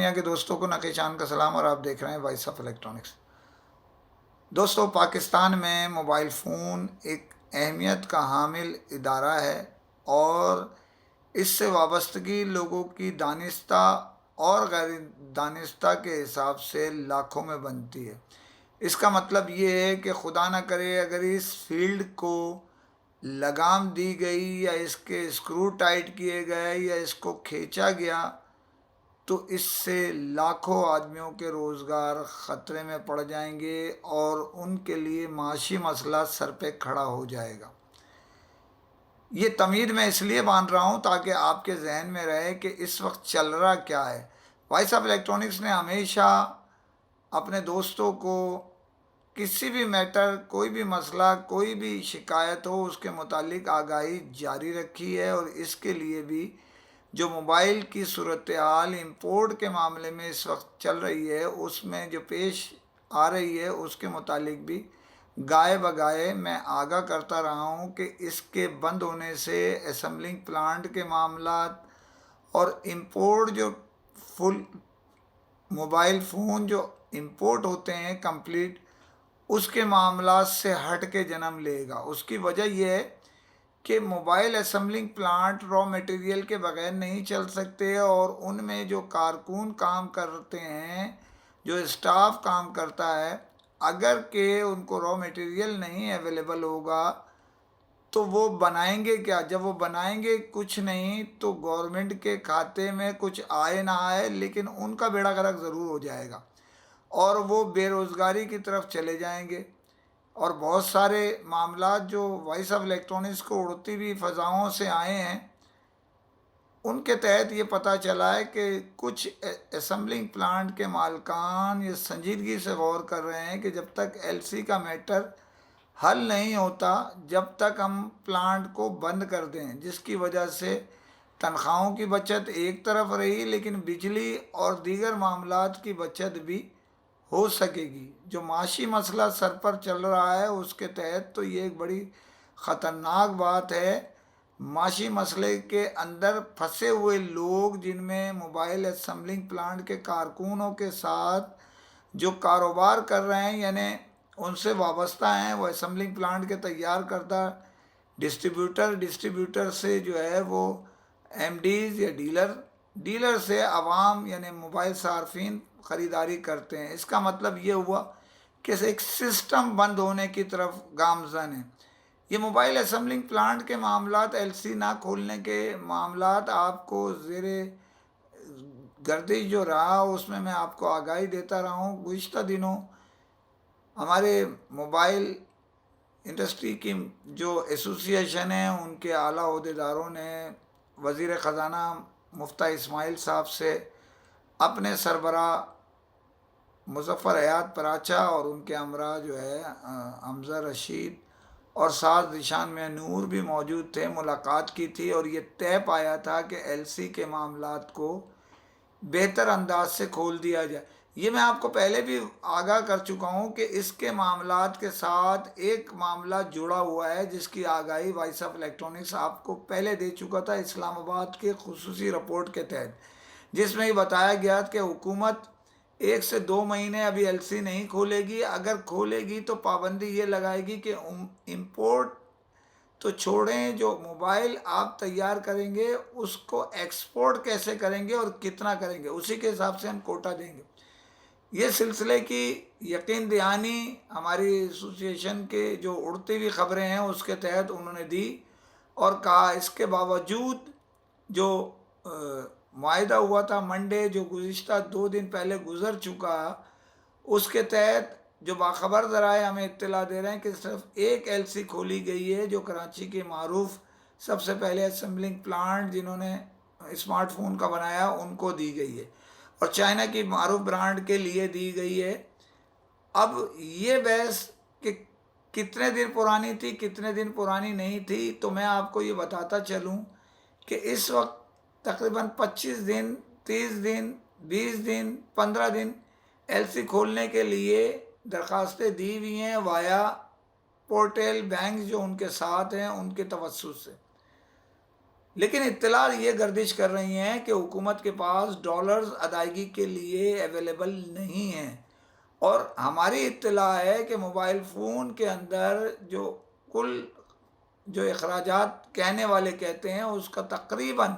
دنیا کے دوستوں کو نقی چاند کا سلام، اور آپ دیکھ رہے ہیں وائس آف الیکٹرانکس۔ دوستوں، پاکستان میں موبائل فون ایک اہمیت کا حامل ادارہ ہے، اور اس سے وابستگی لوگوں کی دانستہ اور غیر دانستہ کے حساب سے لاکھوں میں بنتی ہے۔ اس کا مطلب یہ ہے کہ خدا نہ کرے اگر اس فیلڈ کو لگام دی گئی، یا اس کے اسکرو ٹائٹ کیے گئے، یا اس کو کھینچا گیا، تو اس سے لاکھوں آدمیوں کے روزگار خطرے میں پڑ جائیں گے، اور ان کے لیے معاشی مسئلہ سر پہ کھڑا ہو جائے گا۔ یہ تمہید میں اس لیے باندھ رہا ہوں تاکہ آپ کے ذہن میں رہے کہ اس وقت چل رہا کیا ہے۔ وائس آف الیکٹرانکس نے ہمیشہ اپنے دوستوں کو کسی بھی میٹر، کوئی بھی مسئلہ، کوئی بھی شکایت ہو، اس کے متعلق آگاہی جاری رکھی ہے، اور اس کے لیے بھی جو موبائل کی صورتحال امپورٹ کے معاملے میں اس وقت چل رہی ہے، اس میں جو پیش آ رہی ہے، اس کے متعلق بھی گائے بگائے میں آگاہ کرتا رہا ہوں کہ اس کے بند ہونے سے اسمبلنگ پلانٹ کے معاملات اور امپورٹ جو فل موبائل فون جو امپورٹ ہوتے ہیں کمپلیٹ، اس کے معاملات سے ہٹ کے جنم لے گا۔ اس کی وجہ یہ ہے کہ mobile assembling plant raw material کے بغیر نہیں چل سکتے، اور ان میں جو کارکن کام کرتے ہیں، جو اسٹاف کام کرتا ہے، اگر کہ ان کو را میٹیریل نہیں اویلیبل ہوگا تو وہ بنائیں گے کیا؟ جب وہ بنائیں گے کچھ نہیں، تو گورنمنٹ کے کھاتے میں کچھ آئے نہ آئے، لیکن ان کا بیڑا غرق ضرور ہو جائے گا، اور وہ بے روزگاری کی طرف چلے جائیں گے۔ اور بہت سارے معاملات جو وائس آف الیکٹرانکس کو اڑتی ہوئی فضاؤں سے آئے ہیں، ان کے تحت یہ پتہ چلا ہے کہ کچھ اسمبلنگ پلانٹ کے مالکان یہ سنجیدگی سے غور کر رہے ہیں کہ جب تک ایل سی کا میٹر حل نہیں ہوتا، جب تک ہم پلانٹ کو بند کر دیں، جس کی وجہ سے تنخواہوں کی بچت ایک طرف رہی، لیکن بجلی اور دیگر معاملات کی بچت بھی ہو سکے گی۔ جو معاشی مسئلہ سر پر چل رہا ہے، اس کے تحت تو یہ ایک بڑی خطرناک بات ہے۔ معاشی مسئلے کے اندر پھنسے ہوئے لوگ، جن میں موبائل اسمبلنگ پلانٹ کے کارکنوں کے ساتھ جو کاروبار کر رہے ہیں، یعنی ان سے وابستہ ہیں، وہ اسمبلنگ پلانٹ کے تیار کردہ ڈسٹریبیوٹر سے جو ہے وہ ایم ڈیز یا ڈیلر سے عوام یعنی موبائل صارفین خریداری کرتے ہیں۔ اس کا مطلب یہ ہوا کہ ایک سسٹم بند ہونے کی طرف گامزن ہے۔ یہ موبائل اسمبلنگ پلانٹ کے معاملات، ایل سی نہ کھولنے کے معاملات، آپ کو زیر گردش جو رہا اس میں آپ کو آگاہی دیتا رہا ہوں۔ گزشتہ دنوں ہمارے موبائل انڈسٹری کی جو ایسوسی ایشن ہے، ان کے اعلیٰ عہدیداروں نے وزیر خزانہ مفتاح اسماعیل صاحب سے اپنے سربراہ مظفر حیات پراچا اور ان کے ہمراہ جو ہے حمزہ رشید اور ساتھ ذیشان میں نور بھی موجود تھے، ملاقات کی تھی، اور یہ طے پایا تھا کہ ایل سی کے معاملات کو بہتر انداز سے کھول دیا جائے۔ یہ میں آپ کو پہلے بھی آگاہ کر چکا ہوں کہ اس کے معاملات کے ساتھ ایک معاملہ جڑا ہوا ہے، جس کی آگاہی وائس آف الیکٹرانکس آپ کو پہلے دے چکا تھا اسلام آباد کے خصوصی رپورٹ کے تحت، جس میں یہ بتایا گیا کہ حکومت 1 سے 2 مہینے ابھی ایل سی نہیں کھولے گی۔ اگر کھولے گی تو پابندی یہ لگائے گی کہ امپورٹ تو چھوڑیں، جو موبائل آپ تیار کریں گے اس کو ایکسپورٹ کیسے کریں گے اور کتنا کریں گے، اسی کے حساب سے ہم کوٹا دیں گے۔ یہ سلسلے کی یقین دہانی ہماری ایسوسی ایشن کے جو اڑتی ہوئی خبریں ہیں اس کے تحت انہوں نے دی، اور کہا اس کے باوجود جو معاہدہ ہوا تھا منڈے، جو گزشتہ 2 دن پہلے گزر چکا، اس کے تحت جو باخبر ذرائع ہمیں اطلاع دے رہے ہیں کہ صرف ایک ایل سی کھولی گئی ہے، جو کراچی کے معروف سب سے پہلے اسمبلنگ پلانٹ جنہوں نے اسمارٹ فون کا بنایا ان کو دی گئی ہے، اور چائنا کی معروف برانڈ کے لیے دی گئی ہے۔ اب یہ بحث کہ کتنے دن پرانی تھی، کتنے دن پرانی نہیں تھی، تو میں آپ کو یہ بتاتا چلوں کہ اس وقت تقریباً 25 دن، 30 دن، 20 دن، 15 دن ایل سی کھولنے کے لیے درخواستیں دی ہوئی ہیں وایا پورٹل بینک جو ان کے ساتھ ہیں ان کے توسط سے۔ لیکن اطلاع یہ گردش کر رہی ہیں کہ حکومت کے پاس ڈالرز ادائیگی کے لیے اویلیبل نہیں ہیں، اور ہماری اطلاع ہے کہ موبائل فون کے اندر کل جو اخراجات کہنے والے کہتے ہیں اس کا تقریباً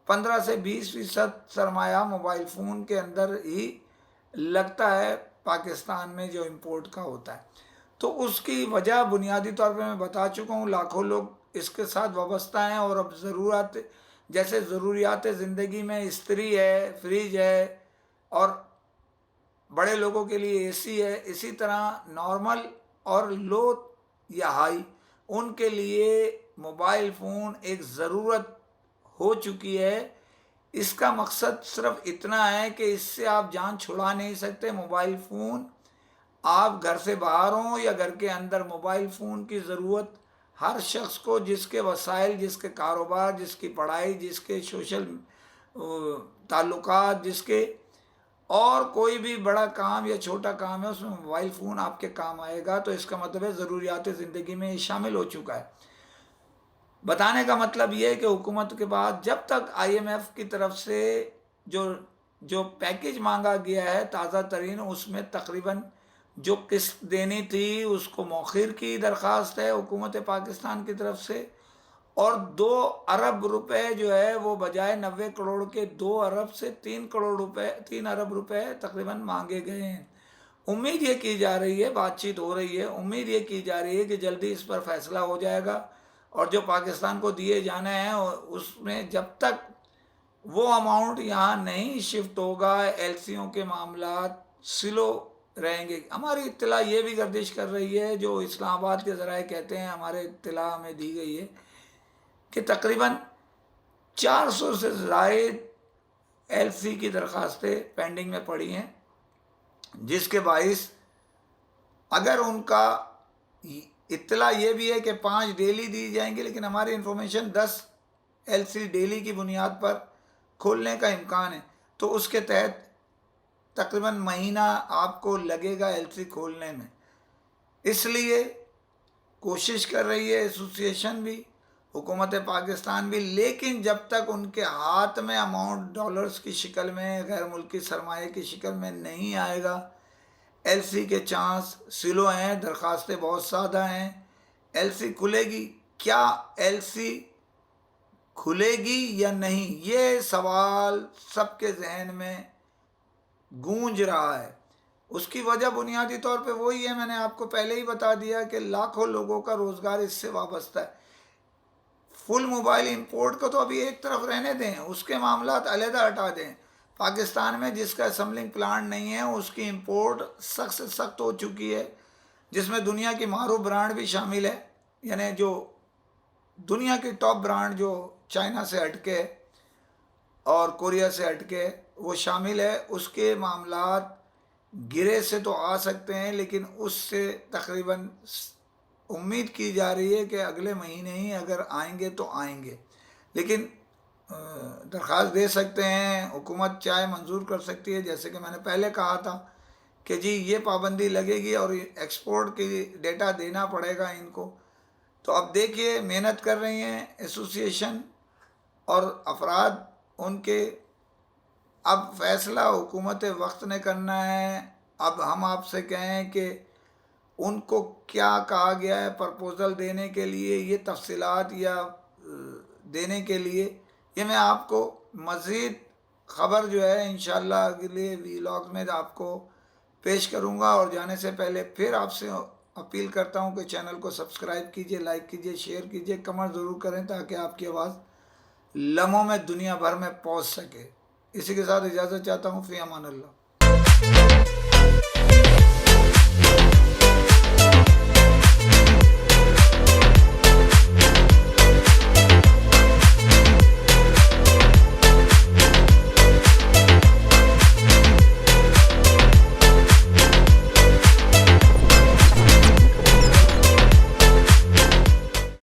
15 سے 20% سرمایہ موبائل فون کے اندر ہی لگتا ہے، پاکستان میں جو امپورٹ کا ہوتا ہے۔ تو اس کی وجہ بنیادی طور پہ میں بتا چکا ہوں، لاکھوں لوگ اس کے ساتھ وابستہ ہیں، اور اب جیسے ضروریات زندگی میں استری ہے، فریج ہے، اور بڑے لوگوں کے لیے اے سی ہے، اسی طرح نارمل اور لو یا ہائی ان کے لیے موبائل فون ایک ضرورت ہو چکی ہے۔ اس کا مقصد صرف اتنا ہے کہ اس سے آپ جان چھڑا نہیں سکتے۔ موبائل فون آپ گھر سے باہر ہوں یا گھر کے اندر، موبائل فون کی ضرورت ہر شخص کو، جس کے وسائل، جس کے کاروبار، جس کی پڑھائی، جس کے سوشل تعلقات، جس کے اور کوئی بھی بڑا کام یا چھوٹا کام ہے، اس میں موبائل فون آپ کے کام آئے گا۔ تو اس کا مطلب ہے ضروریات زندگی میں یہ شامل ہو چکا ہے۔ بتانے کا مطلب یہ ہے کہ حکومت کے بعد جب تک آئی ایم ایف کی طرف سے جو پیکیج مانگا گیا ہے تازہ ترین، اس میں تقریباً جو قسط دینی تھی اس کو مؤخر کی درخواست ہے حکومت پاکستان کی طرف سے، اور 2 ارب روپے جو ہے وہ بجائے 90 کروڑ کے 2 ارب سے 3 ارب روپے تقریباً مانگے گئے ہیں۔ امید یہ کی جا رہی ہے، بات چیت ہو رہی ہے، امید یہ کی جا رہی ہے کہ جلدی اس پر فیصلہ ہو جائے گا، اور جو پاکستان کو دیے جانے ہیں اس میں جب تک وہ اماؤنٹ یہاں نہیں شفٹ ہوگا، ایل سیوں کے معاملات سلو رہیں گے۔ ہماری اطلاع یہ بھی گردش کر رہی ہے، جو اسلام آباد کے ذرائع کہتے ہیں، ہمارے اطلاع ہمیں دی گئی ہے کہ تقریباً 400 سے زائد ایل سی کی درخواستیں پینڈنگ میں پڑی ہیں، جس کے باعث اگر ان کا اطلاع یہ بھی ہے کہ 5 ڈیلی دی جائیں گی، لیکن ہماری انفارمیشن 10 ایل سی ڈیلی کی بنیاد پر کھولنے کا امکان ہے، تو اس کے تحت تقریباً مہینہ آپ کو لگے گا ایل سی کھولنے میں۔ اس لیے کوشش کر رہی ہے ایسوسیشن بھی، حکومت پاکستان بھی، لیکن جب تک ان کے ہاتھ میں اماؤنٹ ڈالرز کی شکل میں، غیر ملکی سرمایہ کی شکل میں نہیں آئے گا، ایل سی کے چانس سلو ہیں، درخواستیں بہت سادہ ہیں۔ ایل سی کھلے گی، کیا ایل سی کھلے گی یا نہیں، یہ سوال سب کے ذہن میں گونج رہا ہے۔ اس کی وجہ بنیادی طور پہ وہی ہے، میں نے آپ کو پہلے ہی بتا دیا کہ لاکھوں لوگوں کا روزگار اس سے وابستہ ہے۔ فل موبائل امپورٹ کو تو ابھی ایک طرف رہنے دیں، اس کے معاملات علیحدہ ہٹا دیں۔ پاکستان میں جس کا اسمبلنگ پلانٹ نہیں ہے، اس کی امپورٹ سخت سے سخت ہو چکی ہے، جس میں دنیا کی معروف برانڈ بھی شامل ہے، یعنی جو دنیا کی ٹاپ برانڈ جو چائنا سے ہٹ کے اور کوریا سے ہٹ کے وہ شامل ہے۔ اس کے معاملات گرے سے تو آ سکتے ہیں، لیکن اس سے تقریباً امید کی جا رہی ہے کہ اگلے مہینے ہی اگر آئیں گے تو آئیں گے، لیکن درخواست دے سکتے ہیں، حکومت چاہے منظور کر سکتی ہے، جیسے کہ میں نے پہلے کہا تھا کہ جی یہ پابندی لگے گی اور ایکسپورٹ کی ڈیٹا دینا پڑے گا ان کو۔ تو اب دیکھیے، محنت کر رہی ہیں ایسوسیشن اور افراد ان کے، اب فیصلہ حکومت وقت نے کرنا ہے۔ اب ہم آپ سے کہیں کہ ان کو کیا کہا گیا ہے پرپوزل دینے کے لیے، یہ تفصیلات یا دینے کے لیے، یہ میں آپ کو مزید خبر جو ہے انشاءاللہ اگلے ویلاگ میں آپ کو پیش کروں گا۔ اور جانے سے پہلے پھر آپ سے اپیل کرتا ہوں کہ چینل کو سبسکرائب کیجئے، لائک کیجئے، شیئر کیجئے، کمنٹ ضرور کریں تاکہ آپ کی آواز لمحوں میں دنیا بھر میں پہنچ سکے۔ اسی کے ساتھ اجازت چاہتا ہوں، فی امان اللہ۔